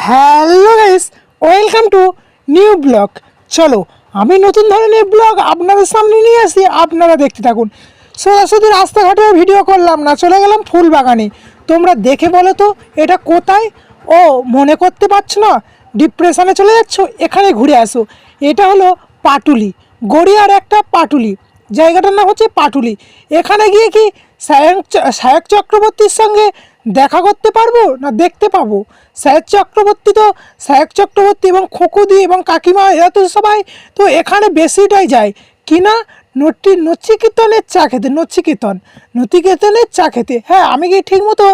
Hello guys, welcome to new blog. চলো আমি নতুন ধরনের ব্লগ আপনাদের সামনে নিয়ে আসি, আপনারা দেখতে থাকুন। সোজাসুজি রাস্তাঘাটে ভিডিও করলাম না, চলে গেলাম ফুল বাগানে। তোমরা দেখে বলো তো এটা কোথায়? ও মনে করতে পারছো না? ডিপ্রেশনে চলে যাচ্ছ, এখানে ঘুরে আসো। এটা হলো পাটুলি, গড়িয়ার একটা পাটুলি। জায়গাটার নাম হচ্ছে পাটুলি। এখানে গিয়ে কি সায়ক চক্রবর্তীর সঙ্গে দেখা করতে পারবো না দেখতে পাবো? সায়ক চক্রবর্তী এবং খোকুদি এবং কাকিমা এরা তো সবাই তো এখানে বেশিটাই যায় কিনা নচিকেতনের চা খেতে। হ্যাঁ, আমি কি ঠিক মতো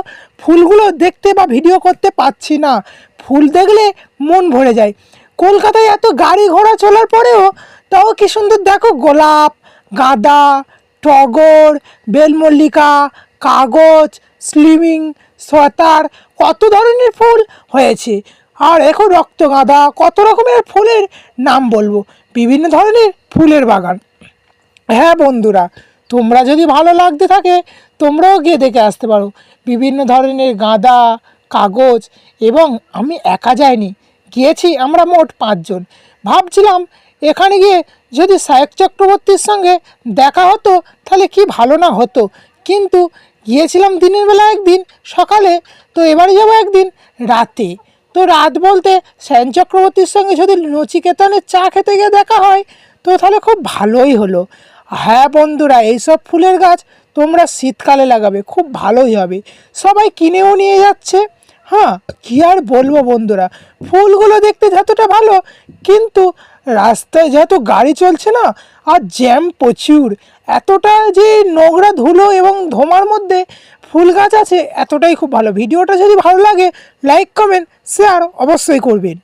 ফুলগুলো দেখতে বা ভিডিও করতে পাচ্ছি না। ফুল দেখলে মন ভরে যায়। কলকাতায় এত গাড়ি ঘোড়া চলার পরেও তাও কি সুন্দর দেখো, গোলাপ, গাঁদা, টগর, বেলমল্লিকা, কাগজ, স্লিমিং, সতার, কত ধরনের ফুল হয়েছে। আর এখন রক্তগাঁদা, কত রকমের ফুলের নাম বলবো, বিভিন্ন ধরনের ফুলের বাগান। হ্যাঁ বন্ধুরা, তোমরা যদি ভালো লাগতে থাকে তোমরাও গিয়ে দেখে আসতে পারো। বিভিন্ন ধরনের গাঁদা, কাগজ, এবং আমি একা যাইনি, গিয়েছি আমরা মোট 5 জন। ভাবছিলাম এখানে গিয়ে যদি সায়ক চক্রবর্তীর সঙ্গে দেখা হতো তাহলে কি ভালো না হতো, কিন্তু গিয়েছিলাম দিনের বেলা একদিন সকালে, তো এবারে যাবো একদিন রাতে। তো রাত বলতে সায়ন চক্রবর্তীর সঙ্গে যদি নচিকেতনের চা খেতে গিয়ে দেখা হয় তো তাহলে খুব ভালোই হলো। হ্যাঁ বন্ধুরা, এইসব ফুলের গাছ তোমরা শীতকালে লাগাবে, খুব ভালোই হবে। সবাই কিনেও নিয়ে যাচ্ছে। হ্যাঁ, কী আর বলবো বন্ধুরা, ফুলগুলো দেখতে যতটা ভালো, কিন্তু রাস্তায় যত গাড়ি চলছে না, আর জ্যাম প্রচুর, এতটা যে নোংরা ধুলো এবং ধোঁয়ার মধ্যে ফুল গাছ আছে, এতটাই খুব ভালো। ভিডিওটা যদি ভালো লাগে লাইক কমেন্ট শেয়ার অবশ্যই করবেন।